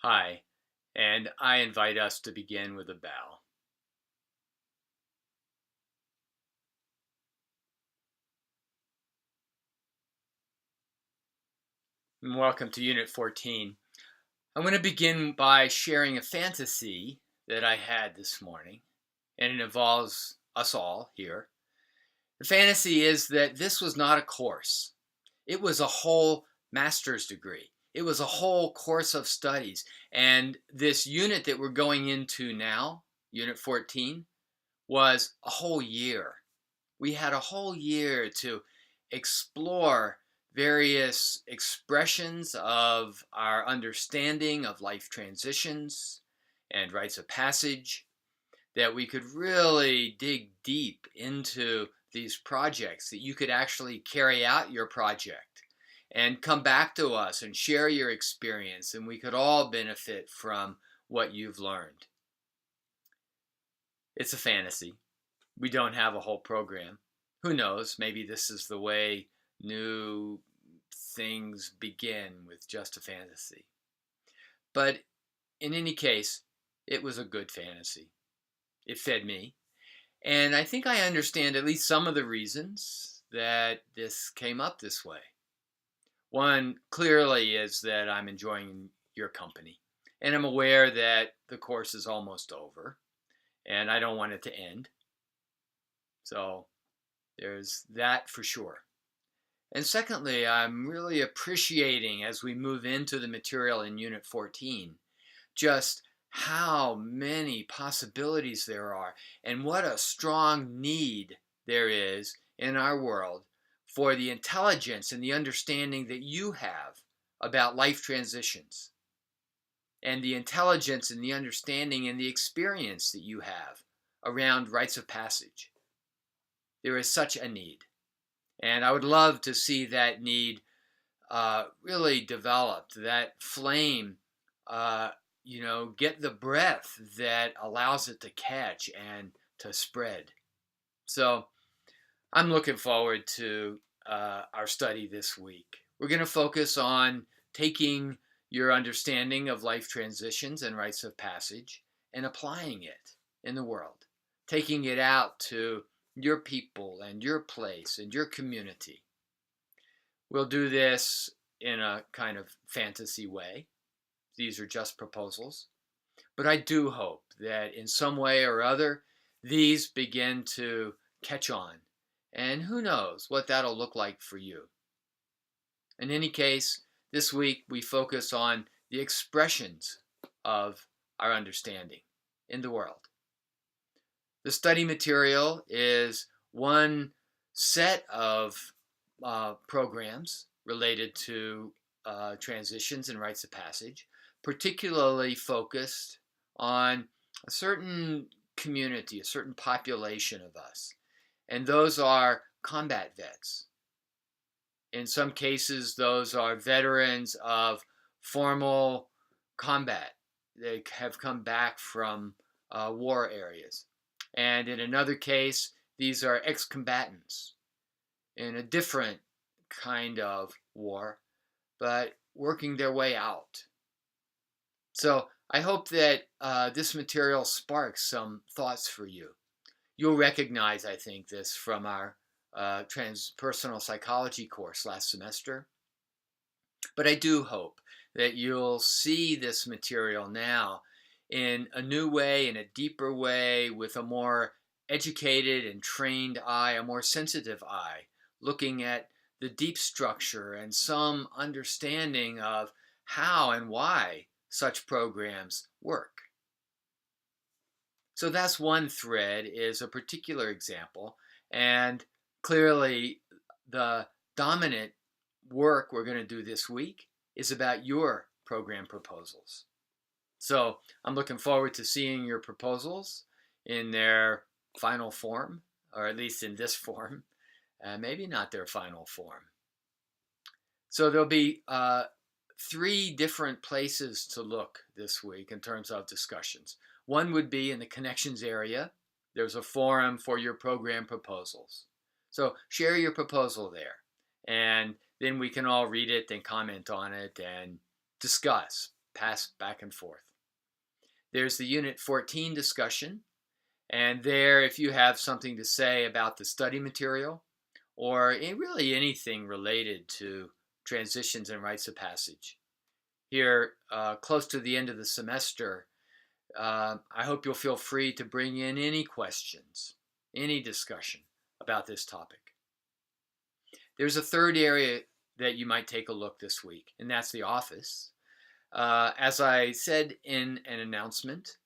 Hi, and I invite us to begin with a bow. And welcome to Unit 14. I'm going to begin by sharing a fantasy that I had this morning, and it involves us all here. The fantasy is that this was not a course. It was a whole master's degree. It was a whole course of studies. And this unit that we're going into now, Unit 14, was a whole year. We had a whole year to explore various expressions of our understanding of life transitions and rites of passage, that we could really dig deep into these projects, that you could actually carry out your project and come back to us and share your experience, and we could all benefit from what you've learned. It's a fantasy. We don't have a whole program. Who knows? Maybe this is the way new things begin, with just a fantasy. But in any case, it was a good fantasy. It fed me. And I think I understand at least some of the reasons that this came up this way. One clearly is that I'm enjoying your company. And I'm aware that the course is almost over. And I don't want it to end. So there's that for sure. And secondly, I'm really appreciating, as we move into the material in Unit 14, just how many possibilities there are and what a strong need there is in our world for the intelligence and the understanding that you have about life transitions, and the intelligence and the understanding and the experience that you have around rites of passage. There is such a need. And I would love to see that need really developed, that flame, get the breath that allows it to catch and to spread. So I'm looking forward to our study this week. We're going to focus on taking your understanding of life transitions and rites of passage and applying it in the world, taking it out to your people and your place and your community. We'll do this in a kind of fantasy way. These are just proposals. But I do hope that in some way or other, these begin to catch on. And who knows what that'll look like for you. In any case, this week we focus on the expressions of our understanding in the world. The study material is one set of programs related to transitions and rites of passage, particularly focused on a certain community, a certain population of us. And those are combat vets. In some cases, those are veterans of formal combat. They have come back from war areas. And in another case, these are ex-combatants in a different kind of war, but working their way out. So I hope that this material sparks some thoughts for you. You'll recognize, I think, this from our transpersonal psychology course last semester. But I do hope that you'll see this material now in a new way, in a deeper way, with a more educated and trained eye, a more sensitive eye, looking at the deep structure and some understanding of how and why such programs work. So that's one thread, is a particular example, and clearly the dominant work we're going to do this week is about your program proposals. So I'm looking forward to seeing your proposals in their final form, or at least in this form, maybe not their final form. So there'll be 3 different places to look this week in terms of discussions. One would be in the connections area. There's a forum for your program proposals. So share your proposal there, and then we can all read it and comment on it and discuss pass back and forth. There's the Unit 14 discussion, and there, if you have something to say about the study material, or really anything related to transitions and rites of passage. Here, close to the end of the semester, I hope you'll feel free to bring in any questions, any discussion about this topic. There's a third area that you might take a look this week, and that's the office. As I said in an announcement,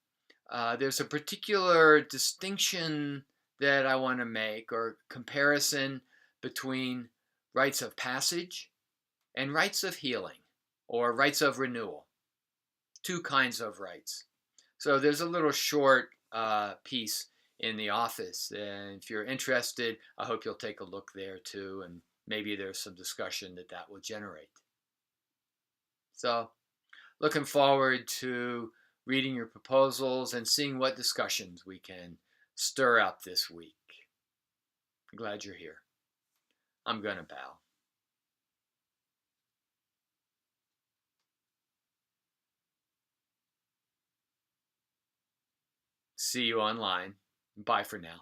there's a particular distinction that I want to make, or comparison between rites of passage and rites of healing, or rites of renewal. Two kinds of rites. So there's a little short piece in the office, and if you're interested, I hope you'll take a look there too, and maybe there's some discussion that will generate. So looking forward to reading your proposals and seeing what discussions we can stir up this week. I'm glad you're here. I'm going to bow. See you online. Bye for now.